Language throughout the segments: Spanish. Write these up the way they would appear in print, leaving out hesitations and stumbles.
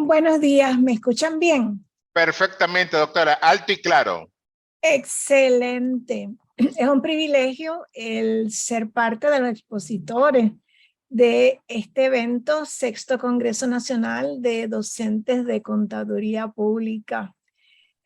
Buenos días, ¿me escuchan bien? Perfectamente, doctora, alto y claro. Excelente. Es un privilegio el ser parte de los expositores de este evento, Sexto Congreso Nacional de Docentes de Contaduría Pública.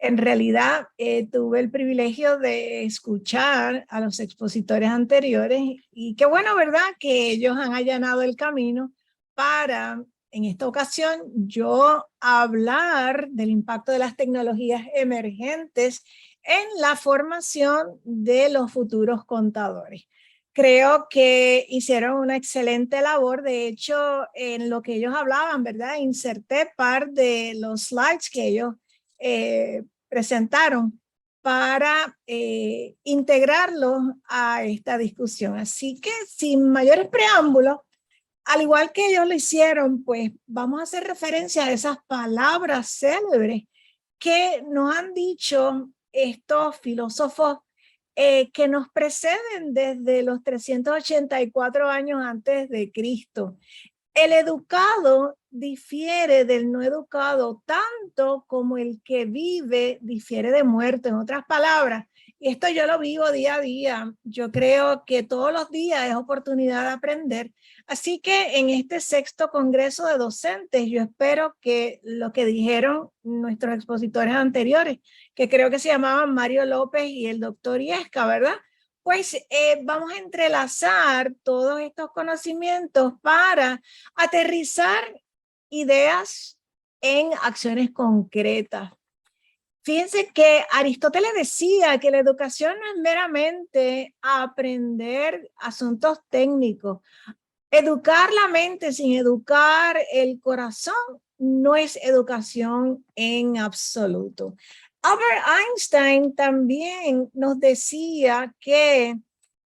En realidad, tuve el privilegio de escuchar a los expositores anteriores y qué bueno, ¿verdad?, que ellos han allanado el camino para, en esta ocasión, yo hablar del impacto de las tecnologías emergentes en la formación de los futuros contadores. Creo que hicieron una excelente labor. De hecho, en lo que ellos hablaban, ¿verdad?, inserté par de los slides que ellos presentaron para integrarlos a esta discusión. Así que sin mayores preámbulos, al igual que ellos lo hicieron, pues vamos a hacer referencia a esas palabras célebres que nos han dicho estos filósofos que nos preceden desde los 384 años antes de Cristo. El educado difiere del no educado tanto como el que vive difiere de muerto. En otras palabras, y esto yo lo vivo día a día. Yo creo que todos los días es oportunidad de aprender. Así que en este sexto congreso de docentes, yo espero que lo que dijeron nuestros expositores anteriores, que creo que se llamaban Mario López y el doctor Iesca, ¿verdad?, pues vamos a entrelazar todos estos conocimientos para aterrizar ideas en acciones concretas. Fíjense que Aristóteles decía que la educación no es meramente aprender asuntos técnicos. Educar la mente sin educar el corazón no es educación en absoluto. Albert Einstein también nos decía que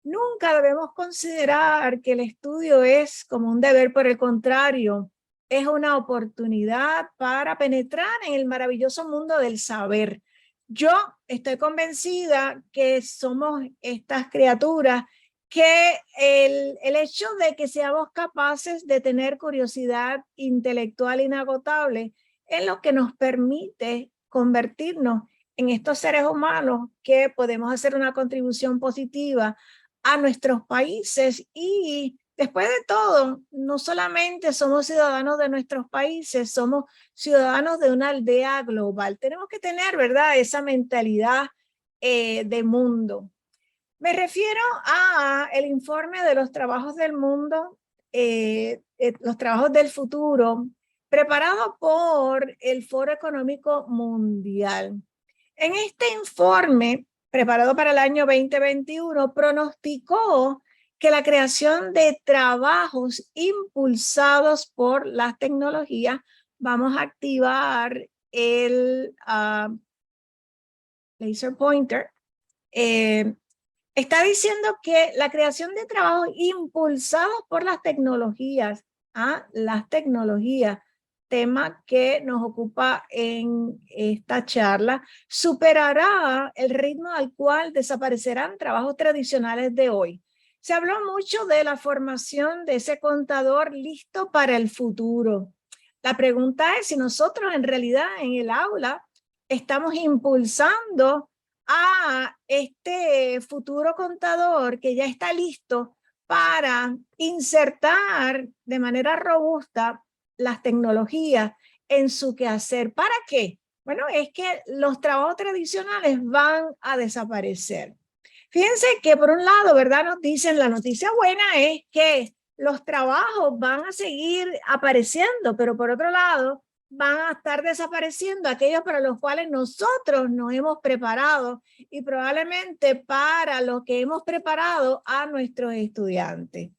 nunca debemos considerar que el estudio es como un deber, por el contrario, es una oportunidad para penetrar en el maravilloso mundo del saber. Yo estoy convencida que somos estas criaturas que el hecho de que seamos capaces de tener curiosidad intelectual inagotable es lo que nos permite convertirnos en estos seres humanos que podemos hacer una contribución positiva a nuestros países. Y después de todo, no solamente somos ciudadanos de nuestros países, somos ciudadanos de una aldea global. Tenemos que tener, ¿verdad?, esa mentalidad de mundo. Me refiero a el informe de los trabajos del mundo, los trabajos del futuro, preparado por el Foro Económico Mundial. En este informe, preparado para el año 2021, pronosticó que la creación de trabajos impulsados por las tecnologías, vamos a activar el laser pointer, está diciendo que la creación de trabajos impulsados por las tecnologías, tema que nos ocupa en esta charla, superará el ritmo al cual desaparecerán trabajos tradicionales de hoy. Se habló mucho de la formación de ese contador listo para el futuro. La pregunta es si nosotros en realidad en el aula estamos impulsando a este futuro contador que ya está listo para insertar de manera robusta las tecnologías en su quehacer. ¿Para qué? Bueno, es que los trabajos tradicionales van a desaparecer. Fíjense que por un lado, ¿verdad?, nos dicen, la noticia buena es que los trabajos van a seguir apareciendo, pero por otro lado, van a estar desapareciendo aquellos para los cuales nosotros nos hemos preparado y probablemente para los que hemos preparado a nuestros estudiantes.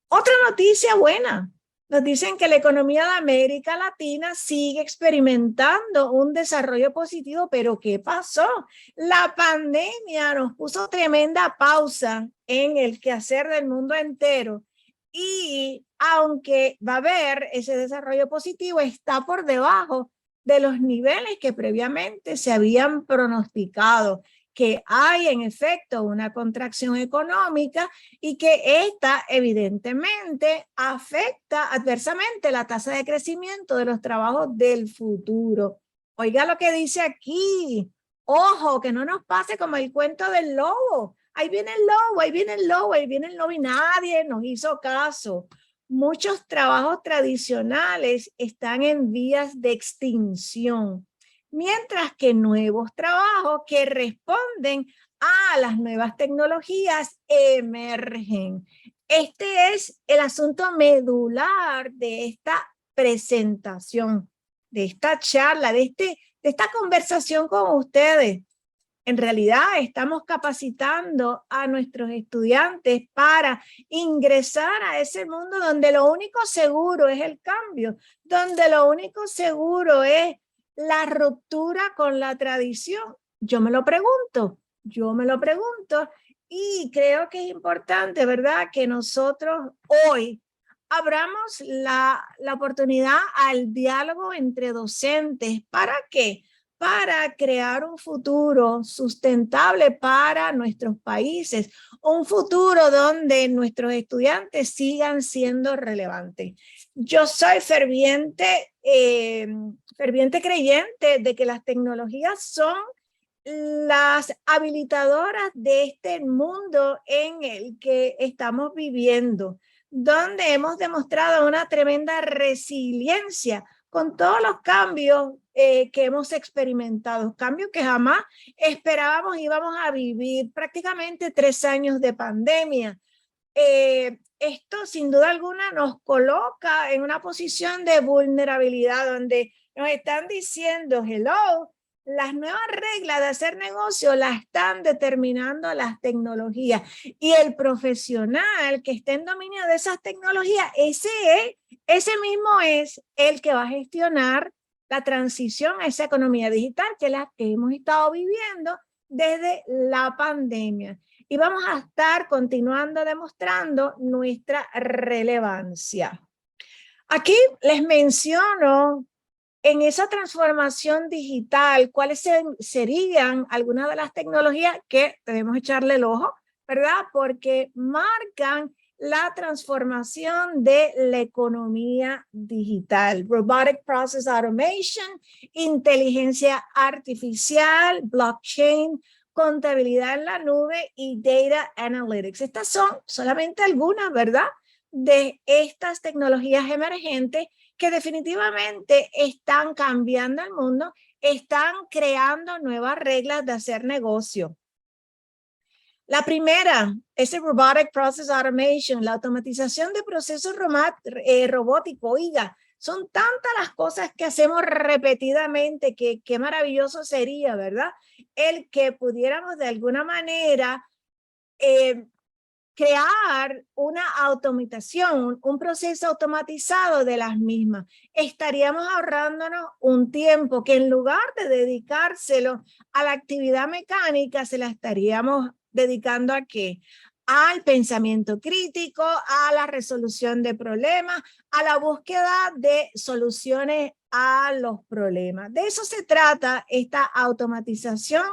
Otra noticia buena, nos dicen que la economía de América Latina sigue experimentando un desarrollo positivo, pero ¿qué pasó? La pandemia nos puso tremenda pausa en el quehacer del mundo entero. Y aunque va a haber ese desarrollo positivo, está por debajo de los niveles que previamente se habían pronosticado. que hay en efecto una contracción económica y que esta evidentemente afecta adversamente la tasa de crecimiento de los trabajos del futuro. Oiga lo que dice aquí. Ojo, que no nos pase como el cuento del lobo. Ahí viene el lobo, ahí viene el lobo, ahí viene el lobo y nadie nos hizo caso. Muchos trabajos tradicionales están en vías de extinción, mientras que nuevos trabajos que responden a las nuevas tecnologías emergen. Este es el asunto medular de esta presentación, de esta charla, de esta conversación con ustedes. En realidad estamos capacitando a nuestros estudiantes para ingresar a ese mundo donde lo único seguro es el cambio, donde lo único seguro es la ruptura con la tradición. Yo me lo pregunto y creo que es importante, ¿verdad?, que nosotros hoy abramos la oportunidad al diálogo entre docentes. ¿Para qué? Para crear un futuro sustentable para nuestros países, un futuro donde nuestros estudiantes sigan siendo relevantes. Yo soy ferviente creyente de que las tecnologías son las habilitadoras de este mundo en el que estamos viviendo, donde hemos demostrado una tremenda resiliencia con todos los cambios que hemos experimentado, cambios que jamás esperábamos íbamos a vivir, prácticamente 3 años de pandemia. Esto sin duda alguna nos coloca en una posición de vulnerabilidad donde nos están diciendo, hello, las nuevas reglas de hacer negocio las están determinando las tecnologías y el profesional que esté en dominio de esas tecnologías, ese mismo es el que va a gestionar la transición a esa economía digital, que es la que hemos estado viviendo desde la pandemia. Y vamos a estar continuando demostrando nuestra relevancia. Aquí les menciono en esa transformación digital, cuáles serían algunas de las tecnologías que debemos echarle el ojo, ¿verdad? Porque marcan la transformación de la economía digital. Robotic Process Automation, inteligencia artificial, blockchain, contabilidad en la nube y data analytics. Estas son solamente algunas, ¿verdad?, de estas tecnologías emergentes que definitivamente están cambiando el mundo, están creando nuevas reglas de hacer negocio. La primera es el Robotic Process Automation, la automatización de procesos robóticos. Oiga, son tantas las cosas que hacemos repetidamente que qué maravilloso sería, ¿verdad?, el que pudiéramos de alguna manera crear una automatización, un proceso automatizado de las mismas. Estaríamos ahorrándonos un tiempo que en lugar de dedicárselo a la actividad mecánica, se la estaríamos dedicando ¿a qué? Al pensamiento crítico, a la resolución de problemas, a la búsqueda de soluciones a los problemas. De eso se trata esta automatización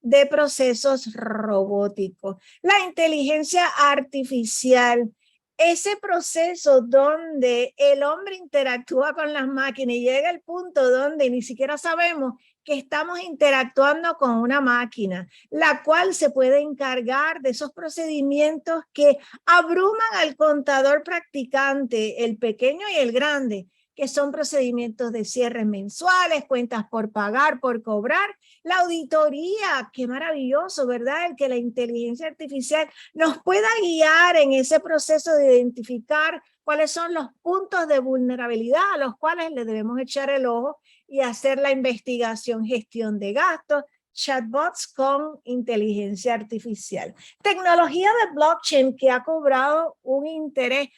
de procesos robóticos. La inteligencia artificial, ese proceso donde el hombre interactúa con las máquinas y llega el punto donde ni siquiera sabemos que estamos interactuando con una máquina, la cual se puede encargar de esos procedimientos que abruman al contador practicante, el pequeño y el grande, que son procedimientos de cierres mensuales, cuentas por pagar, por cobrar, la auditoría. Qué maravilloso, ¿verdad? El que la inteligencia artificial nos pueda guiar en ese proceso de identificar cuáles son los puntos de vulnerabilidad a los cuales le debemos echar el ojo y hacer la investigación, gestión de gastos, chatbots con inteligencia artificial. Tecnología de blockchain que ha cobrado un interés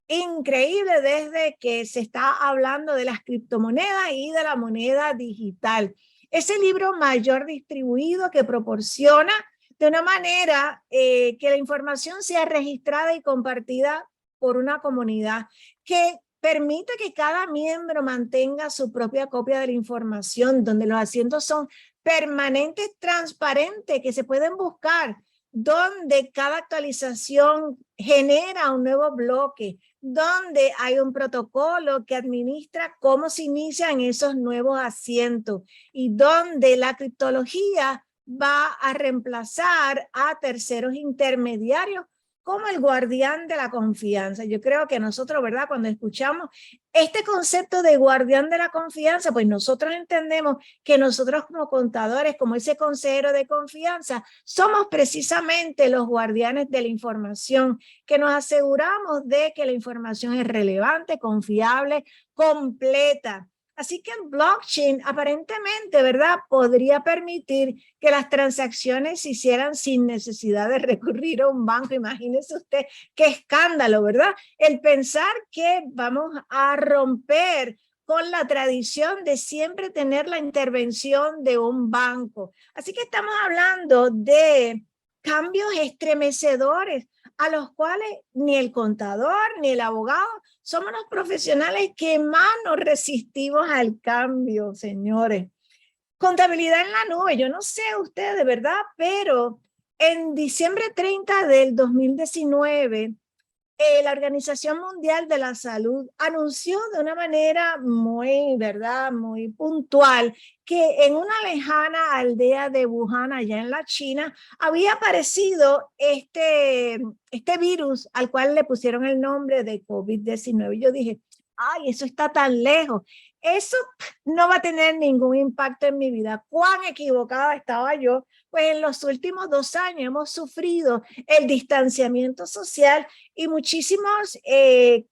increíble desde que se está hablando de las criptomonedas y de la moneda digital. Ese libro mayor distribuido que proporciona de una manera que la información sea registrada y compartida por una comunidad, que permite que cada miembro mantenga su propia copia de la información, donde los asientos son permanentes, transparentes, que se pueden buscar, donde cada actualización genera un nuevo bloque, donde hay un protocolo que administra cómo se inician esos nuevos asientos y donde la criptología va a reemplazar a terceros intermediarios como el guardián de la confianza. Yo creo que nosotros, ¿verdad? Cuando escuchamos este concepto de guardián de la confianza, pues nosotros entendemos que nosotros como contadores, como ese consejero de confianza, somos precisamente los guardianes de la información, que nos aseguramos de que la información es relevante, confiable, completa. Así que el blockchain aparentemente, ¿verdad?, podría permitir que las transacciones se hicieran sin necesidad de recurrir a un banco. Imagínese usted qué escándalo, ¿verdad? El pensar que vamos a romper con la tradición de siempre tener la intervención de un banco. Así que estamos hablando de cambios estremecedores a los cuales ni el contador ni el abogado somos los profesionales que más nos resistimos al cambio, señores. Contabilidad en la nube, yo no sé ustedes, de verdad, pero en diciembre 30 del 2019, la Organización Mundial de la Salud anunció de una manera muy, ¿verdad?, muy puntual que en una lejana aldea de Wuhan, allá en la China, había aparecido este virus al cual le pusieron el nombre de COVID-19. Yo dije, ay, eso está tan lejos. Eso no va a tener ningún impacto en mi vida. ¿Cuán equivocada estaba yo? Pues en los últimos 2 años hemos sufrido el distanciamiento social y muchísimos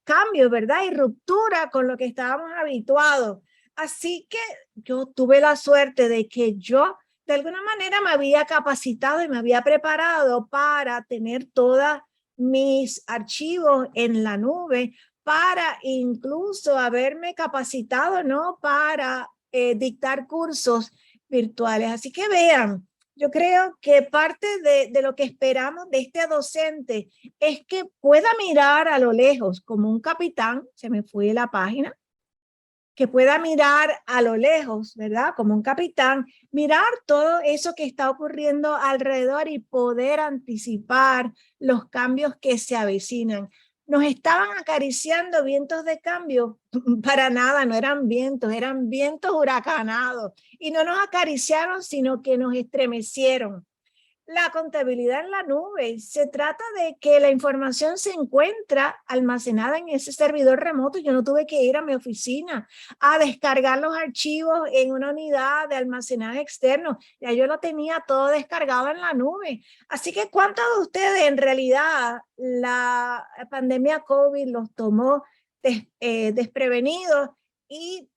cambios, ¿verdad? Y ruptura con lo que estábamos habituados. Así que yo tuve la suerte de que yo de alguna manera me había capacitado y me había preparado para tener todos mis archivos en la nube, para incluso haberme capacitado, ¿no?, para dictar cursos virtuales. Así que vean, yo creo que parte de lo que esperamos de este docente es que pueda mirar a lo lejos como un capitán, se me fue la página, que pueda mirar a lo lejos, ¿verdad? Como un capitán, mirar todo eso que está ocurriendo alrededor y poder anticipar los cambios que se avecinan. Nos estaban acariciando vientos de cambio, para nada, no eran vientos huracanados, y no nos acariciaron, sino que nos estremecieron. La contabilidad en la nube, se trata de que la información se encuentra almacenada en ese servidor remoto. Yo no tuve que ir a mi oficina a descargar los archivos en una unidad de almacenaje externo. Ya yo lo tenía todo descargado en la nube. Así que ¿cuántos de ustedes en realidad la pandemia COVID los tomó desprevenidos y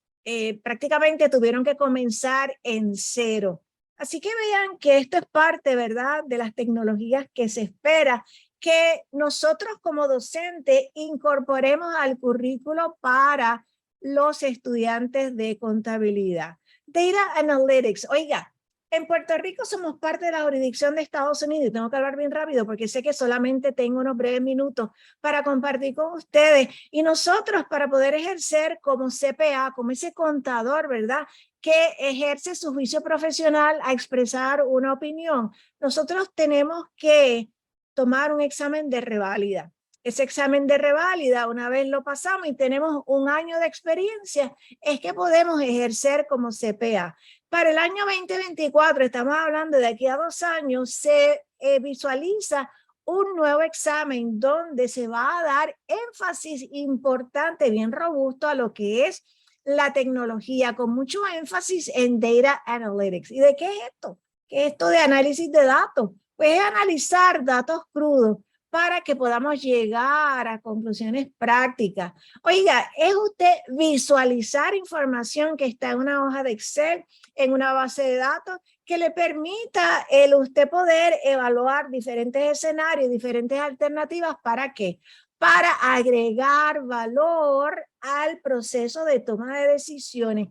prácticamente tuvieron que comenzar en cero? Así que vean que esto es parte, ¿verdad?, de las tecnologías que se espera que nosotros como docentes incorporemos al currículo para los estudiantes de contabilidad. Data Analytics. Oiga, en Puerto Rico somos parte de la jurisdicción de Estados Unidos y tengo que hablar bien rápido porque sé que solamente tengo unos breves minutos para compartir con ustedes, y nosotros para poder ejercer como CPA, como ese contador, ¿verdad?, que ejerce su juicio profesional a expresar una opinión, nosotros tenemos que tomar un examen de reválida. Ese examen de reválida, una vez lo pasamos y tenemos 1 año de experiencia, es que podemos ejercer como CPA. Para el año 2024, estamos hablando de aquí a 2 años, se visualiza un nuevo examen donde se va a dar énfasis importante, bien robusto a lo que es la tecnología, con mucho énfasis en Data Analytics. ¿Y de qué es esto? ¿Qué es esto de análisis de datos? Pues es analizar datos crudos para que podamos llegar a conclusiones prácticas. Oiga, es usted visualizar información que está en una hoja de Excel, en una base de datos, que le permita usted poder evaluar diferentes escenarios, diferentes alternativas. ¿Para qué? Para agregar valor al proceso de toma de decisiones.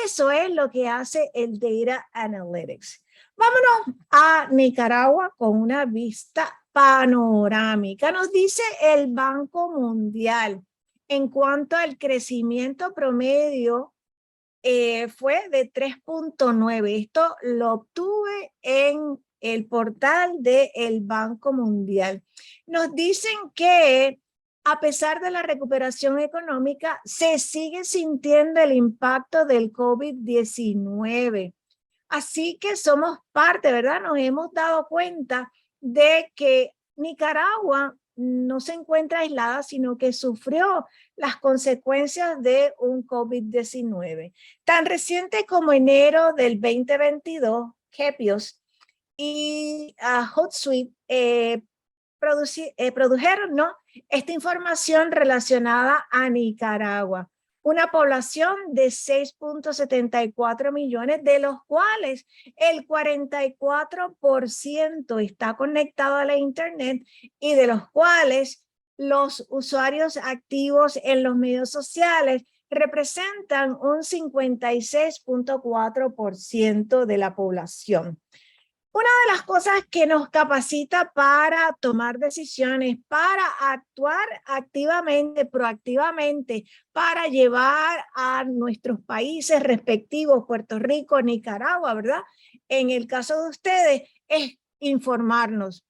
Eso es lo que hace el Data Analytics. Vámonos a Nicaragua con una vista panorámica. Nos dice el Banco Mundial en cuanto al crecimiento promedio fue de 3.9. Esto lo obtuve en el portal del Banco Mundial. Nos dicen que a pesar de la recuperación económica, se sigue sintiendo el impacto del COVID-19. Así que somos parte, ¿verdad? Nos hemos dado cuenta de que Nicaragua no se encuentra aislada, sino que sufrió las consecuencias de un COVID-19. Tan reciente como enero del 2022, Kepios y Hootsuite produjeron, ¿no?, esta información relacionada a Nicaragua. Una población de 6.74 millones, de los cuales el 44% está conectado a la Internet y de los cuales los usuarios activos en los medios sociales representan un 56.4% de la población. Una de las cosas que nos capacita para tomar decisiones, para actuar activamente, proactivamente, para llevar a nuestros países respectivos, Puerto Rico, Nicaragua, ¿verdad? En el caso de ustedes, es informarnos.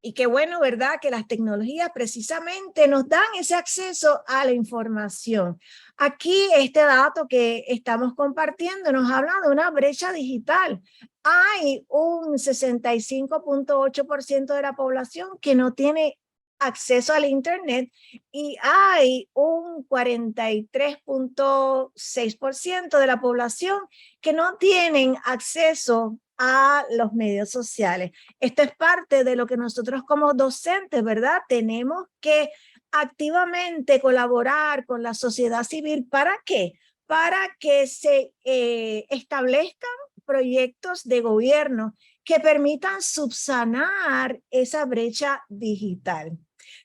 Y qué bueno, ¿verdad?, que las tecnologías precisamente nos dan ese acceso a la información. Aquí este dato que estamos compartiendo nos habla de una brecha digital. Hay un 65.8% de la población que no tiene acceso al Internet y hay un 43.6% de la población que no tienen acceso a los medios sociales. Esto es parte de lo que nosotros como docentes, ¿verdad?, tenemos que activamente colaborar con la sociedad civil. ¿Para qué? Para que se establezcan proyectos de gobierno que permitan subsanar esa brecha digital.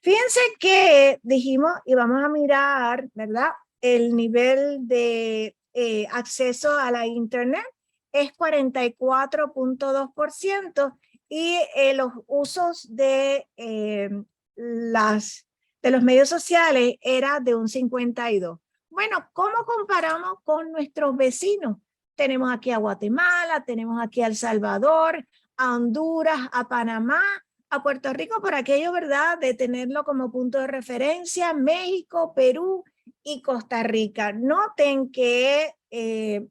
Fíjense que dijimos, y vamos a mirar, ¿verdad?, el nivel de acceso a la Internet es 44.2% y los usos de los medios sociales era de un 52%. Bueno, ¿cómo comparamos con nuestros vecinos? Tenemos aquí a Guatemala, tenemos aquí a El Salvador, a Honduras, a Panamá, a Puerto Rico, por aquello, ¿verdad?, de tenerlo como punto de referencia, México, Perú y Costa Rica. Noten que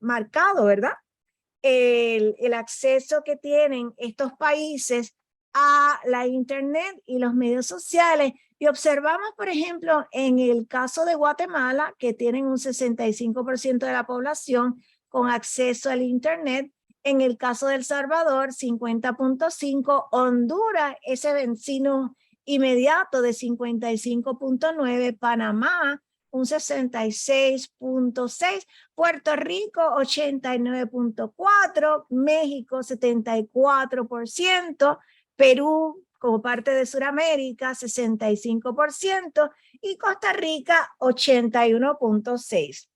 marcado, ¿verdad?, el acceso que tienen estos países a la Internet y los medios sociales. Y observamos, por ejemplo, en el caso de Guatemala, que tienen un 65% de la población con acceso al Internet. En el caso de El Salvador, 50.5%. Honduras, ese vecino inmediato de 55.9%. Panamá, un 66.6%, Puerto Rico 89.4%, México 74%, Perú como parte de Sudamérica 65% y Costa Rica 81.6%.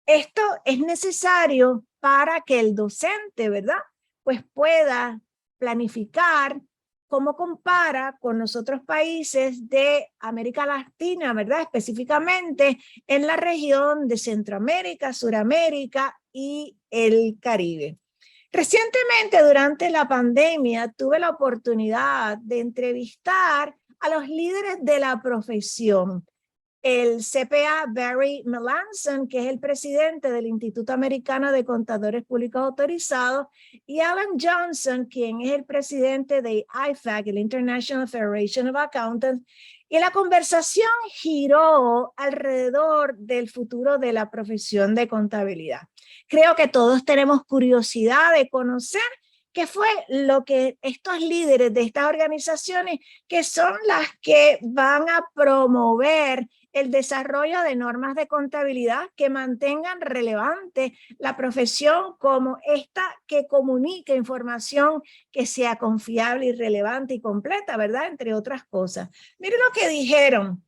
Esto es necesario para que el docente, ¿verdad?, pues pueda planificar cómo compara con los otros países de América Latina, ¿verdad?, específicamente en la región de Centroamérica, Suramérica y el Caribe. Recientemente, durante la pandemia, tuve la oportunidad de entrevistar a los líderes de la profesión. El CPA Barry Melanson, que es el presidente del Instituto Americano de Contadores Públicos Autorizados, y Alan Johnson, quien es el presidente de IFAC, el International Federation of Accountants, y la conversación giró alrededor del futuro de la profesión de contabilidad. Creo que todos tenemos curiosidad de conocer qué fue lo que estos líderes de estas organizaciones, que son las que van a promover el desarrollo de normas de contabilidad que mantengan relevante la profesión como esta que comunique información que sea confiable y relevante y completa, ¿verdad?, entre otras cosas. Miren lo que dijeron.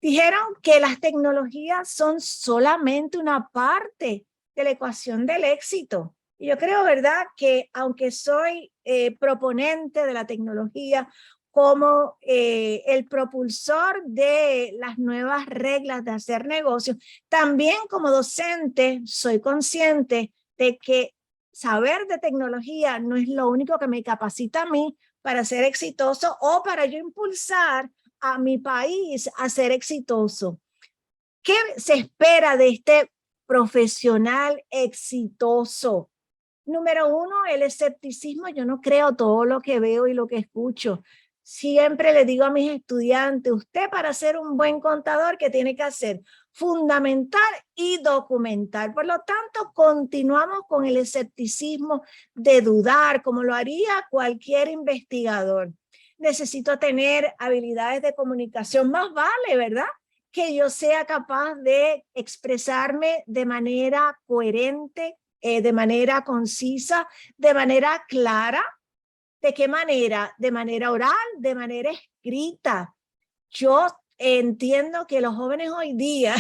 Dijeron que las tecnologías son solamente una parte de la ecuación del éxito. Y yo creo, ¿verdad?, que aunque soy proponente de la tecnología, como el propulsor de las nuevas reglas de hacer negocios. También como docente soy consciente de que saber de tecnología no es lo único que me capacita a mí para ser exitoso o para yo impulsar a mi país a ser exitoso. ¿Qué se espera de este profesional exitoso? Número uno, el escepticismo. Yo no creo todo lo que veo y lo que escucho. Siempre le digo a mis estudiantes, usted para ser un buen contador, ¿qué tiene que hacer? Fundamentar y documentar. Por lo tanto, continuamos con el escepticismo de dudar, como lo haría cualquier investigador. Necesito tener habilidades de comunicación, más vale, ¿verdad? Que yo sea capaz de expresarme de manera coherente, de manera concisa, de manera clara. ¿De qué manera? De manera oral, de manera escrita. Yo entiendo que los jóvenes hoy día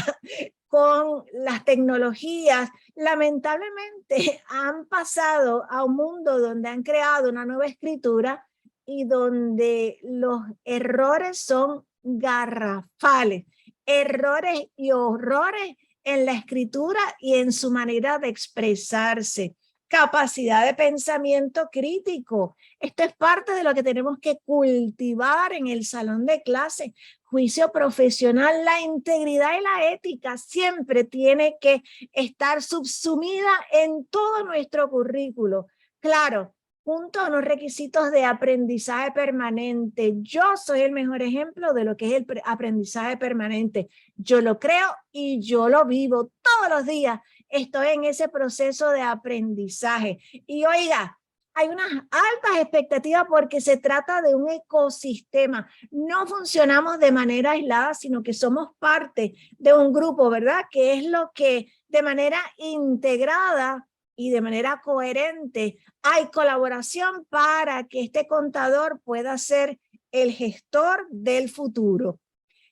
con las tecnologías lamentablemente han pasado a un mundo donde han creado una nueva escritura y donde los errores son garrafales, errores y horrores en la escritura y en su manera de expresarse. Capacidad de pensamiento crítico. Esto es parte de lo que tenemos que cultivar en el salón de clase. Juicio profesional, la integridad y la ética siempre tiene que estar subsumida en todo nuestro currículo. Claro, junto a unos requisitos de aprendizaje permanente. Yo soy el mejor ejemplo de lo que es el aprendizaje permanente. Yo lo creo y yo lo vivo todos los días. Estoy en ese proceso de aprendizaje. Y oiga, hay unas altas expectativas porque se trata de un ecosistema. No funcionamos de manera aislada, sino que somos parte de un grupo, ¿verdad? Que es lo que de manera integrada y de manera coherente hay colaboración para que este contador pueda ser el gestor del futuro.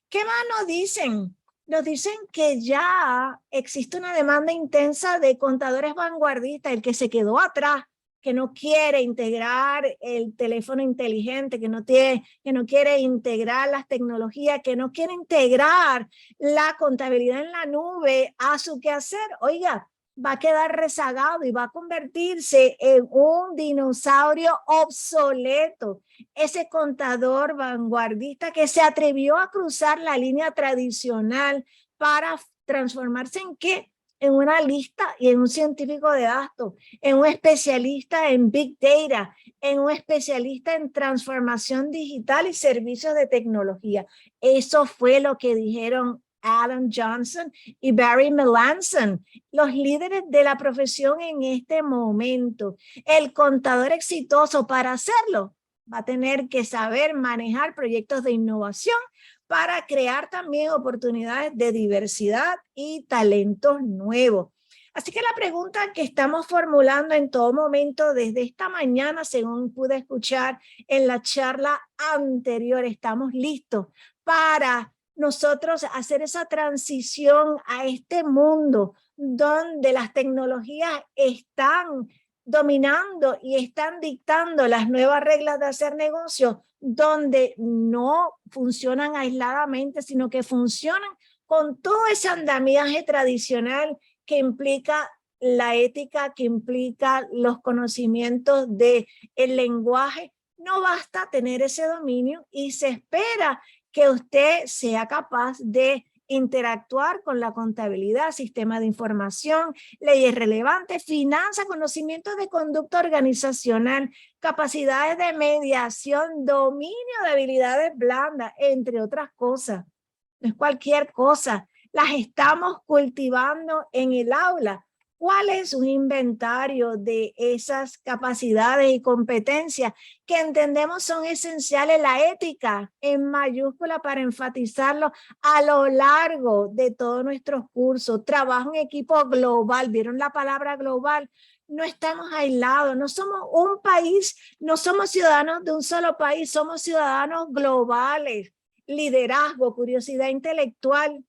¿Qué más nos dicen? Nos dicen que ya existe una demanda intensa de contadores vanguardistas, el que se quedó atrás, que no quiere integrar el teléfono inteligente, que no quiere integrar las tecnologías, que no quiere integrar la contabilidad en la nube a su quehacer. Oiga, va a quedar rezagado y va a convertirse en un dinosaurio obsoleto. Ese contador vanguardista que se atrevió a cruzar la línea tradicional para transformarse ¿en qué? En una lista y en un científico de datos, en un especialista en Big Data, en un especialista en transformación digital y servicios de tecnología. Eso fue lo que dijeron Alan Johnson y Barry Melanson, los líderes de la profesión en este momento. El contador exitoso para hacerlo va a tener que saber manejar proyectos de innovación para crear también oportunidades de diversidad y talentos nuevos. Así que la pregunta que estamos formulando en todo momento desde esta mañana, según pude escuchar en la charla anterior, ¿estamos listos para nosotros hacer esa transición a este mundo donde las tecnologías están dominando y están dictando las nuevas reglas de hacer negocio, donde no funcionan aisladamente, sino que funcionan con todo ese andamiaje tradicional que implica la ética, que implica los conocimientos del lenguaje? No basta tener ese dominio y se espera que usted sea capaz de interactuar con la contabilidad, sistema de información, leyes relevantes, finanzas, conocimientos de conducta organizacional, capacidades de mediación, dominio de habilidades blandas, entre otras cosas. No es cualquier cosa, las estamos cultivando en el aula. ¿Cuál es un inventario de esas capacidades y competencias que entendemos son esenciales? La ética en mayúscula para enfatizarlo a lo largo de todos nuestros cursos. Trabajo en equipo global, ¿vieron la palabra global? No estamos aislados, no somos un país, no somos ciudadanos de un solo país, somos ciudadanos globales. Liderazgo, curiosidad intelectual,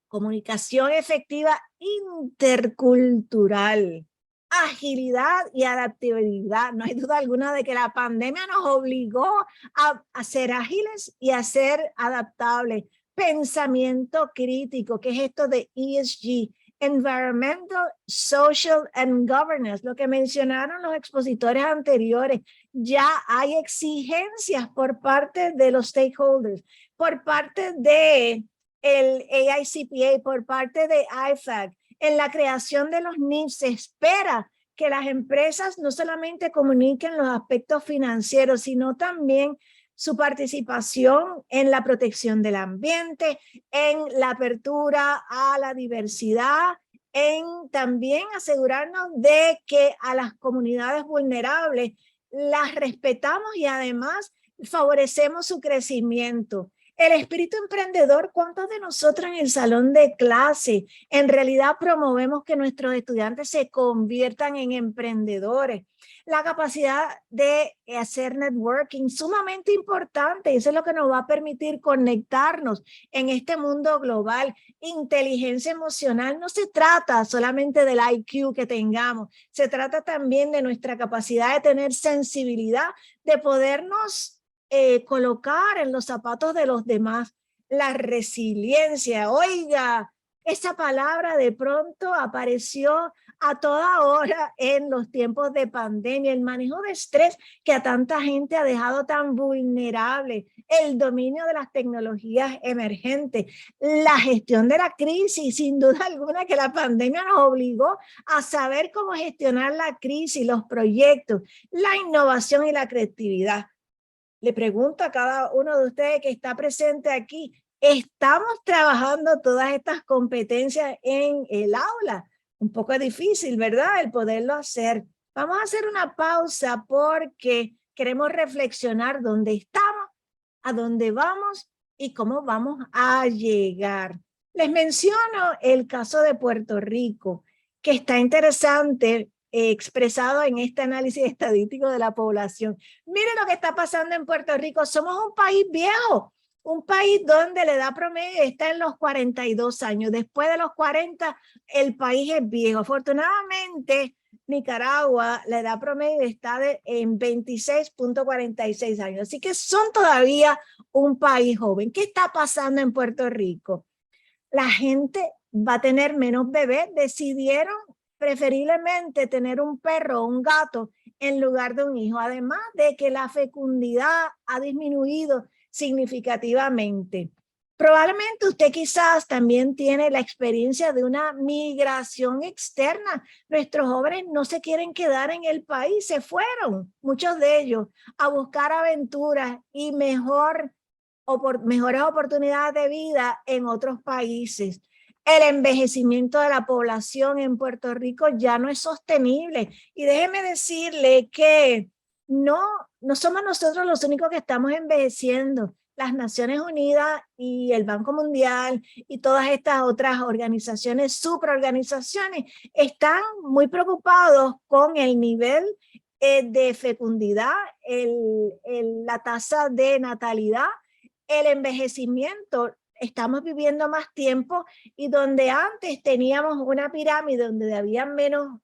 comunicación efectiva intercultural. agilidad y adaptabilidad. No hay duda alguna de que la pandemia nos obligó a ser ágiles y a ser adaptables. Pensamiento crítico, que es esto de ESG, Environmental, Social and Governance, lo que mencionaron los expositores anteriores. Ya hay exigencias por parte de los stakeholders, por parte de el AICPA, por parte de IFAC. En la creación de los NIFs se espera que las empresas no solamente comuniquen los aspectos financieros, sino también su participación en la protección del ambiente, en la apertura a la diversidad, en también asegurarnos de que a las comunidades vulnerables las respetamos y además favorecemos su crecimiento. El espíritu emprendedor, ¿cuántos de nosotros en el salón de clase en realidad promovemos que nuestros estudiantes se conviertan en emprendedores? La capacidad de hacer networking, sumamente importante, eso es lo que nos va a permitir conectarnos en este mundo global. Inteligencia emocional, no se trata solamente del IQ que tengamos, se trata también de nuestra capacidad de tener sensibilidad, de podernos colocar en los zapatos de los demás. La resiliencia, oiga, esa palabra de pronto apareció a toda hora en los tiempos de pandemia, el manejo de estrés que a tanta gente ha dejado tan vulnerable, el dominio de las tecnologías emergentes, la gestión de la crisis, sin duda alguna que la pandemia nos obligó a saber cómo gestionar la crisis, los proyectos, la innovación y la creatividad. Le pregunto a cada uno de ustedes que está presente aquí, ¿estamos trabajando todas estas competencias en el aula? Un poco difícil, ¿verdad? El poderlo hacer. Vamos a hacer una pausa porque queremos reflexionar dónde estamos, a dónde vamos y cómo vamos a llegar. Les menciono el caso de Puerto Rico, que está interesante, expresado en este análisis estadístico de la población. Miren lo que está pasando en Puerto Rico. Somos un país viejo, un país donde la edad promedio está en los 42 años. Después de los 40, el país es viejo. Afortunadamente, Nicaragua, la edad promedio está en 26.46 años. Así que son todavía un país joven. ¿Qué está pasando en Puerto Rico? La gente va a tener menos bebés. Decidieron preferiblemente tener un perro o un gato en lugar de un hijo, además de que la fecundidad ha disminuido significativamente. Probablemente usted quizás también tiene la experiencia de una migración externa. Nuestros jóvenes no se quieren quedar en el país, se fueron, muchos de ellos, a buscar aventuras y mejores oportunidades de vida en otros países. El envejecimiento de la población en Puerto Rico ya no es sostenible. Y déjeme decirle que no somos nosotros los únicos que estamos envejeciendo. Las Naciones Unidas y el Banco Mundial y todas estas otras organizaciones, supraorganizaciones, están muy preocupados con el nivel de fecundidad, la tasa de natalidad, el envejecimiento. Estamos viviendo más tiempo y donde antes teníamos una pirámide donde había menos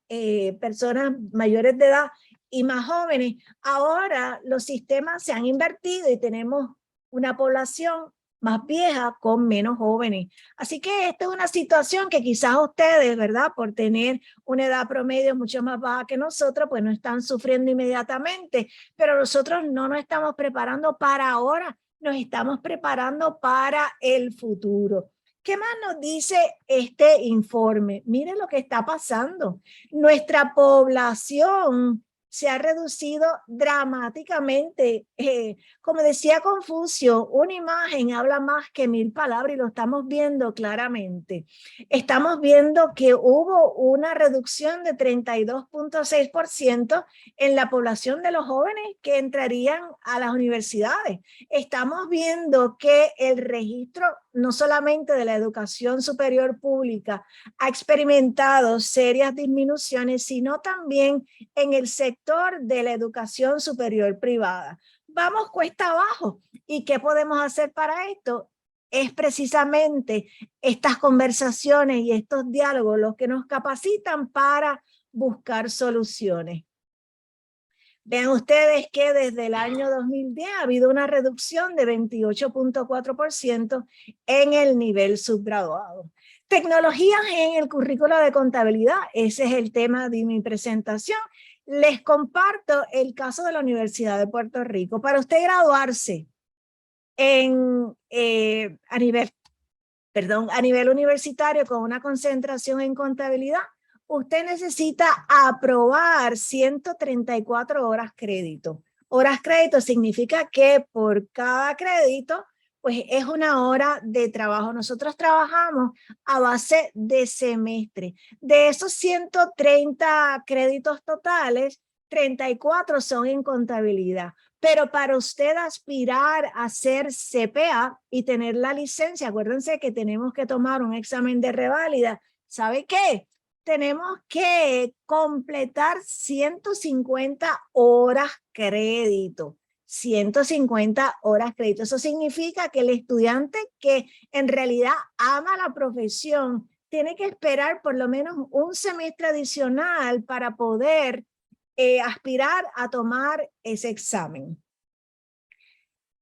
personas mayores de edad y más jóvenes, ahora los sistemas se han invertido y tenemos una población más vieja con menos jóvenes. Así que esta es una situación que quizás ustedes, ¿verdad? Por tener una edad promedio mucho más baja que nosotros, pues no están sufriendo inmediatamente, pero nosotros no nos estamos preparando para ahora, nos estamos preparando para el futuro. ¿Qué más nos dice este informe? Miren lo que está pasando. Nuestra población se ha reducido dramáticamente. Como decía Confucio, una imagen habla más que 1000 palabras y lo estamos viendo claramente. Estamos viendo que hubo una reducción de 32.6% en la población de los jóvenes que entrarían a las universidades. Estamos viendo que el registro no solamente de la educación superior pública ha experimentado serias disminuciones, sino también en el sector de la educación superior privada. Vamos cuesta abajo. ¿Y qué podemos hacer para esto? Es precisamente estas conversaciones y estos diálogos los que nos capacitan para buscar soluciones. Vean ustedes que desde el año 2010 ha habido una reducción de 28.4% en el nivel subgraduado. Tecnologías en el currículo de contabilidad, ese es el tema de mi presentación. Les comparto el caso de la Universidad de Puerto Rico. Para usted graduarse a nivel universitario con una concentración en contabilidad, usted necesita aprobar 134 horas crédito. Horas crédito significa que por cada crédito, pues es una hora de trabajo. Nosotros trabajamos a base de semestre. De esos 130 créditos totales, 34 son en contabilidad. Pero para usted aspirar a ser CPA y tener la licencia, acuérdense que tenemos que tomar un examen de reválida. ¿Sabe qué? Tenemos que completar 150 horas crédito. 150 horas crédito. Eso significa que el estudiante que en realidad ama la profesión tiene que esperar por lo menos un semestre adicional para poder aspirar a tomar ese examen.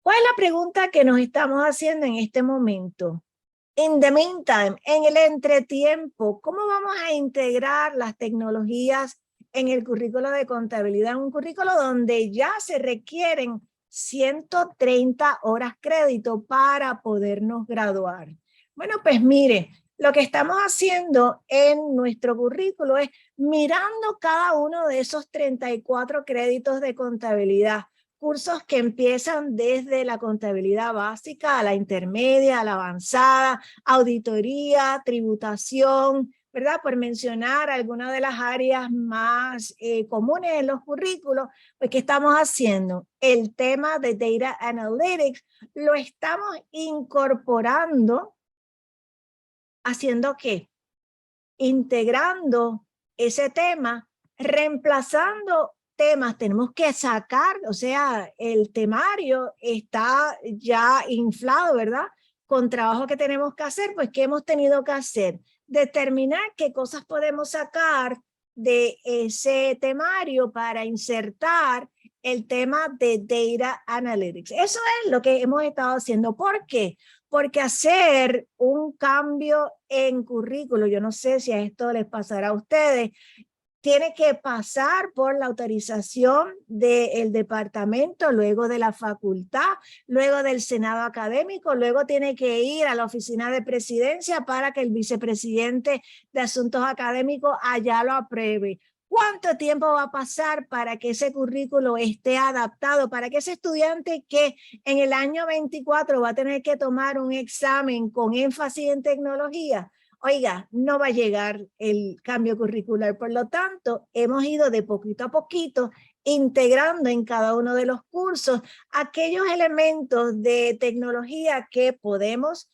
¿Cuál es la pregunta que nos estamos haciendo en este momento? In the meantime, en el entretiempo, ¿cómo vamos a integrar las tecnologías en el currículo de contabilidad? Un currículo donde ya se requieren 130 horas crédito para podernos graduar. Bueno, pues mire, lo que estamos haciendo en nuestro currículo es mirando cada uno de esos 34 créditos de contabilidad, cursos que empiezan desde la contabilidad básica a la intermedia, a la avanzada, auditoría, tributación, ¿verdad? Por mencionar algunas de las áreas más comunes en los currículos, pues ¿qué estamos haciendo? El tema de Data Analytics lo estamos incorporando, ¿haciendo qué? Integrando ese tema, reemplazando temas. Tenemos que sacar, o sea, el temario está ya inflado, ¿verdad? Con trabajo que tenemos que hacer, pues ¿qué hemos tenido que hacer? Determinar qué cosas podemos sacar de ese temario para insertar el tema de Data Analytics. Eso es lo que hemos estado haciendo. ¿Por qué? Porque hacer un cambio en currículo, yo no sé si a esto les pasará a ustedes, tiene que pasar por la autorización del departamento, luego de la facultad, luego del senado académico, luego tiene que ir a la oficina de presidencia para que el vicepresidente de asuntos académicos allá lo apruebe. ¿Cuánto tiempo va a pasar para que ese currículo esté adaptado, para que ese estudiante que en el año 24 va a tener que tomar un examen con énfasis en tecnología? Oiga, no va a llegar el cambio curricular. Por lo tanto, hemos ido de poquito a poquito integrando en cada uno de los cursos aquellos elementos de tecnología que podemos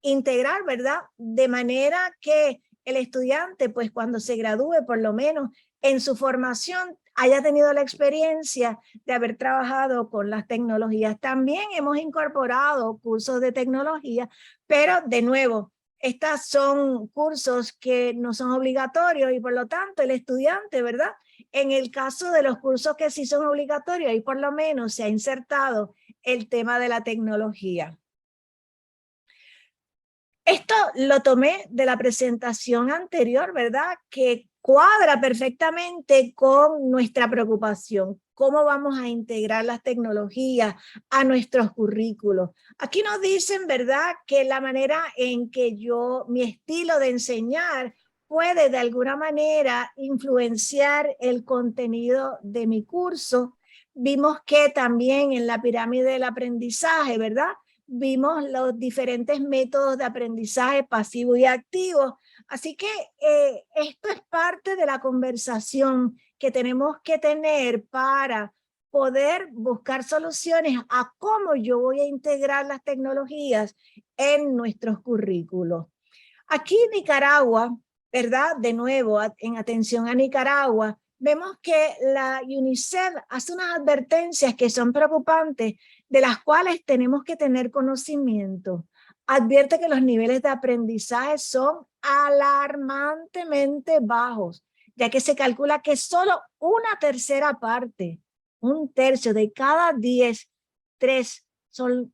integrar, ¿verdad? De manera que el estudiante, pues cuando se gradúe, por lo menos en su formación, haya tenido la experiencia de haber trabajado con las tecnologías. También hemos incorporado cursos de tecnología, pero de nuevo, estos son cursos que no son obligatorios y por lo tanto el estudiante, ¿verdad? En el caso de los cursos que sí son obligatorios, ahí por lo menos se ha insertado el tema de la tecnología. Esto lo tomé de la presentación anterior, ¿verdad? Que cuadra perfectamente con nuestra preocupación. ¿Cómo vamos a integrar las tecnologías a nuestros currículos? Aquí nos dicen, ¿verdad? Que la manera en que mi estilo de enseñar puede de alguna manera influenciar el contenido de mi curso. Vimos que también en la pirámide del aprendizaje, ¿verdad? Vimos los diferentes métodos de aprendizaje pasivo y activo. Así que esto es parte de la conversación que tenemos que tener para poder buscar soluciones a cómo yo voy a integrar las tecnologías en nuestros currículos. Aquí en Nicaragua, ¿verdad? De nuevo, en atención a Nicaragua, vemos que la UNICEF hace unas advertencias que son preocupantes, de las cuales tenemos que tener conocimiento. advierte que los niveles de aprendizaje son alarmantemente bajos, ya que se calcula que solo una tercera parte, un tercio de cada 10, 3 son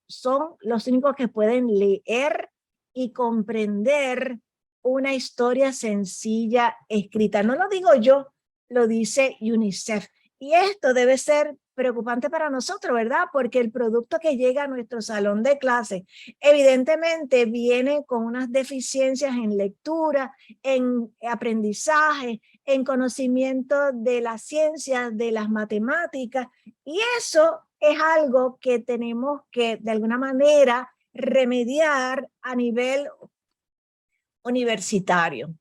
los únicos que pueden leer y comprender una historia sencilla escrita. No lo digo yo, lo dice UNICEF. Y esto debe ser preocupante para nosotros, ¿verdad? Porque el producto que llega a nuestro salón de clase evidentemente viene con unas deficiencias en lectura, en aprendizaje, en conocimiento de las ciencias, de las matemáticas, y eso es algo que tenemos que de alguna manera remediar a nivel universitario.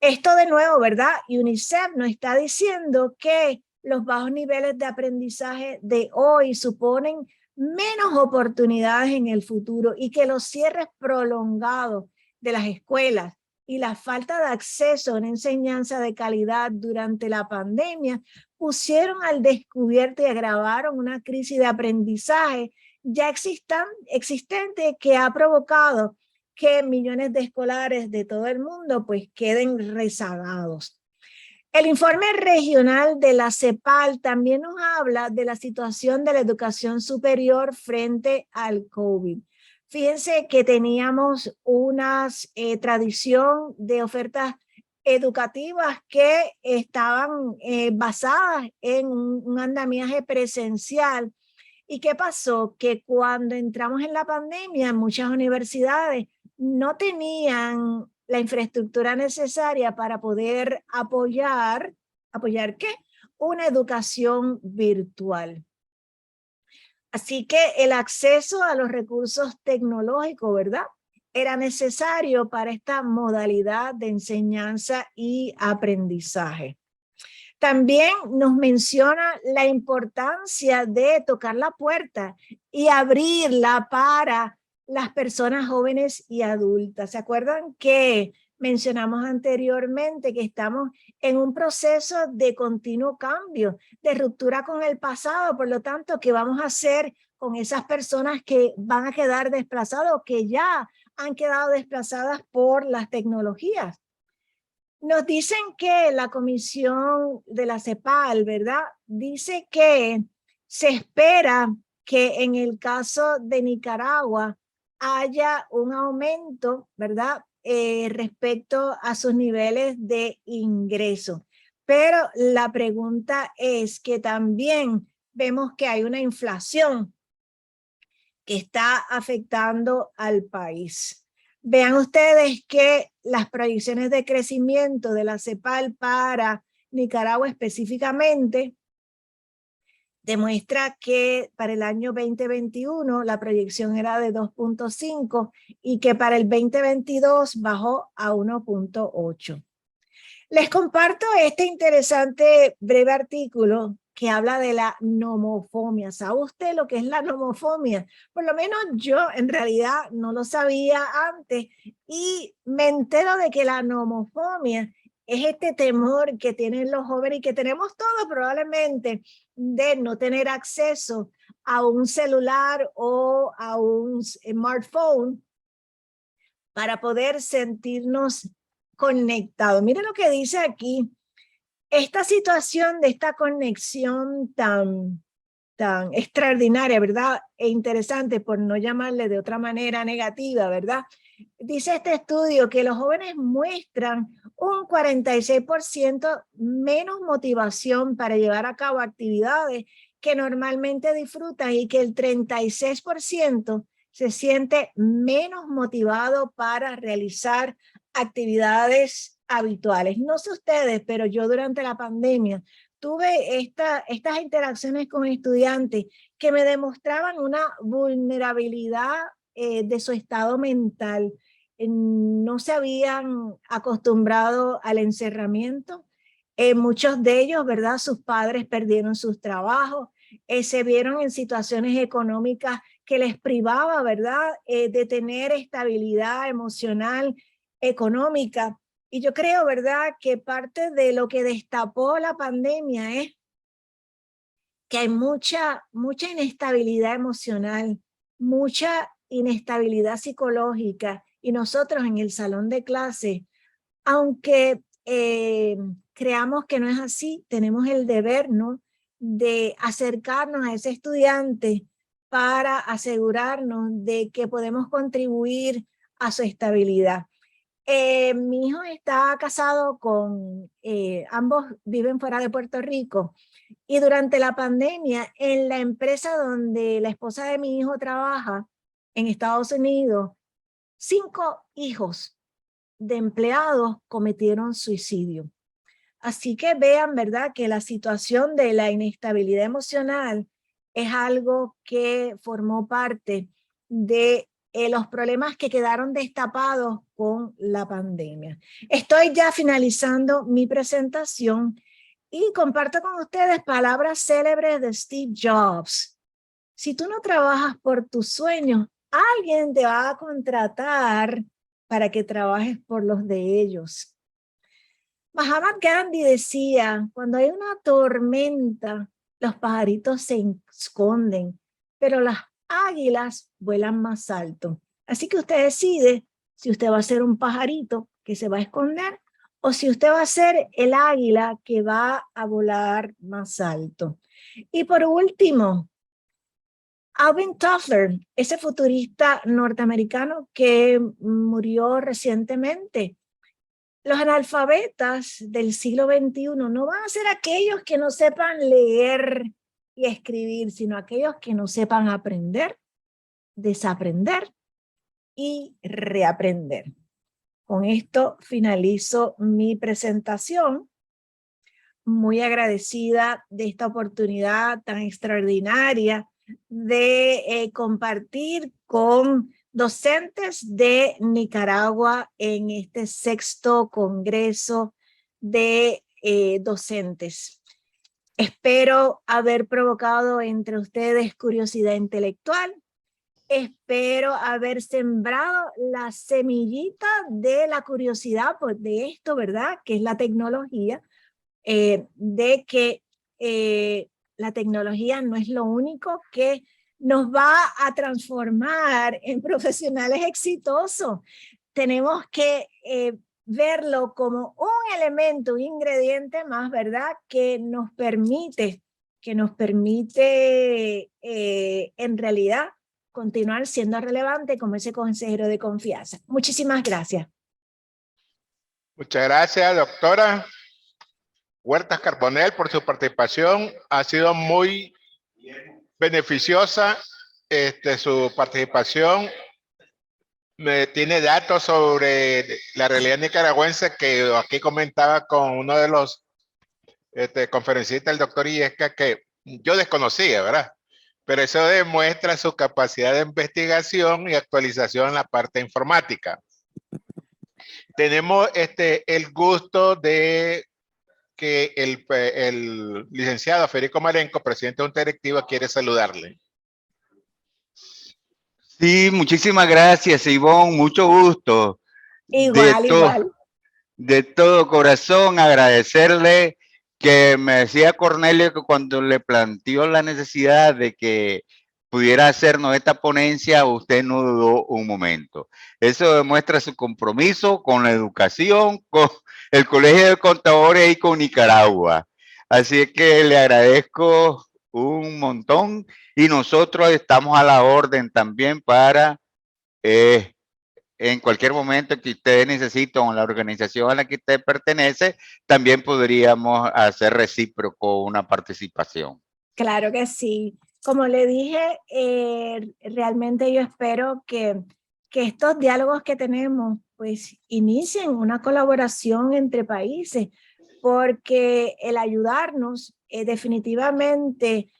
Esto de nuevo, ¿verdad? UNICEF nos está diciendo que los bajos niveles de aprendizaje de hoy suponen menos oportunidades en el futuro y que los cierres prolongados de las escuelas y la falta de acceso a una enseñanza de calidad durante la pandemia pusieron al descubierto y agravaron una crisis de aprendizaje ya existente que ha provocado que millones de escolares de todo el mundo pues queden rezagados. El informe regional de la CEPAL también nos habla de la situación de la educación superior frente al COVID. Fíjense que teníamos una tradición de ofertas educativas que estaban basadas en un andamiaje presencial. ¿Y qué pasó? Que cuando entramos en la pandemia, muchas universidades no tenían la infraestructura necesaria para poder ¿apoyar qué? Una educación virtual. Así que el acceso a los recursos tecnológicos, ¿verdad? Era necesario para esta modalidad de enseñanza y aprendizaje. También nos menciona la importancia de tocar la puerta y abrirla para las personas jóvenes y adultas. ¿Se acuerdan que mencionamos anteriormente que estamos en un proceso de continuo cambio, de ruptura con el pasado? Por lo tanto, ¿qué vamos a hacer con esas personas que van a quedar desplazadas o que ya han quedado desplazadas por las tecnologías? Nos dicen que la comisión de la CEPAL, ¿verdad? Dice que se espera que en el caso de Nicaragua haya un aumento, ¿verdad? Respecto a sus niveles de ingreso. Pero la pregunta es que también vemos que hay una inflación que está afectando al país. Vean ustedes que las proyecciones de crecimiento de la CEPAL para Nicaragua específicamente demuestra que para el año 2021 la proyección era de 2.5 y que para el 2022 bajó a 1.8. Les comparto este interesante breve artículo que habla de la nomofobia. ¿Sabe usted lo que es la nomofobia? Por lo menos yo en realidad no lo sabía antes y me entero de que la nomofobia es este temor que tienen los jóvenes y que tenemos todos probablemente de no tener acceso a un celular o a un smartphone para poder sentirnos conectados. Miren lo que dice aquí. Esta situación de esta conexión tan extraordinaria, ¿verdad? E interesante, por no llamarle de otra manera negativa, ¿verdad? Dice este estudio que los jóvenes muestran un 46% menos motivación para llevar a cabo actividades que normalmente disfrutan y que el 36% se siente menos motivado para realizar actividades habituales. No sé ustedes, pero yo durante la pandemia tuve estas interacciones con estudiantes que me demostraban una vulnerabilidad de su estado mental. No se habían acostumbrado al encerramiento. Muchos de ellos, ¿verdad? Sus padres perdieron sus trabajos, se vieron en situaciones económicas que les privaba, ¿verdad? De tener estabilidad emocional, económica. Y yo creo, ¿verdad?, que parte de lo que destapó la pandemia es que hay mucha inestabilidad emocional, mucha inestabilidad psicológica y nosotros en el salón de clase, aunque creamos que no es así, tenemos el deber, ¿no?, de acercarnos a ese estudiante para asegurarnos de que podemos contribuir a su estabilidad. Mi hijo está casado con, ambos viven fuera de Puerto Rico, y durante la pandemia, en la empresa donde la esposa de mi hijo trabaja, en Estados Unidos, 5 hijos de empleados cometieron suicidio. Así que vean, ¿verdad?, que la situación de la inestabilidad emocional es algo que formó parte de los problemas que quedaron destapados con la pandemia. Estoy ya finalizando mi presentación y comparto con ustedes palabras célebres de Steve Jobs. Si tú no trabajas por tus sueños, alguien te va a contratar para que trabajes por los de ellos. Mahatma Gandhi decía, cuando hay una tormenta, los pajaritos se esconden, pero las águilas vuelan más alto. Así que usted decide si usted va a ser un pajarito que se va a esconder o si usted va a ser el águila que va a volar más alto. Y por último, Alvin Toffler, ese futurista norteamericano que murió recientemente. Los analfabetas del siglo XXI no van a ser aquellos que no sepan leer y escribir, sino aquellos que no sepan aprender, desaprender y reaprender. Con esto finalizo mi presentación. Muy agradecida de esta oportunidad tan extraordinaria de compartir con docentes de Nicaragua en este 6º Congreso de Docentes. Espero haber provocado entre ustedes curiosidad intelectual. Espero haber sembrado la semillita de la curiosidad pues, de esto, ¿verdad?, que es la tecnología, de que la tecnología no es lo único que nos va a transformar en profesionales exitosos. Tenemos que verlo como un elemento, un ingrediente más, ¿verdad?, que nos permite en realidad continuar siendo relevante como ese consejero de confianza. Muchísimas gracias. Muchas gracias, doctora Huertas Carbonell, por su participación. Ha sido muy beneficiosa su participación. Tiene datos sobre la realidad nicaragüense que aquí comentaba con uno de los conferencistas, el doctor Illescas, que yo desconocía, ¿verdad? Pero eso demuestra su capacidad de investigación y actualización en la parte informática. Tenemos el gusto de que el licenciado Federico Marenco, presidente de Junta Directiva, quiere saludarle. Sí, muchísimas gracias, Ivonne, mucho gusto. Igual. De todo corazón agradecerle que me decía Cornelio que cuando le planteó la necesidad de que pudiera hacernos esta ponencia, usted no dudó un momento. Eso demuestra su compromiso con la educación, con el Colegio de Contadores y con Nicaragua. Así que le agradezco un montón y nosotros estamos a la orden también para en cualquier momento que usted necesite o en la organización a la que usted pertenece, también podríamos hacer recíproco una participación. Claro que sí. Como le dije, realmente yo espero que estos diálogos que tenemos pues inicien una colaboración entre países, porque el ayudarnos definitivamente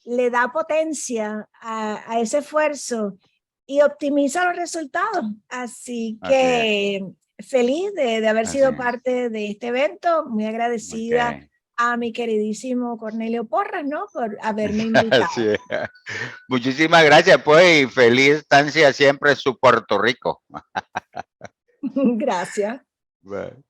le da potencia a ese esfuerzo y optimiza los resultados. Así que feliz de haber sido parte de este evento, muy agradecida a mi queridísimo Cornelio Porras, ¿no?, por haberme invitado. Sí. Muchísimas gracias, pues, y feliz estancia siempre en su Puerto Rico. Gracias. Bueno.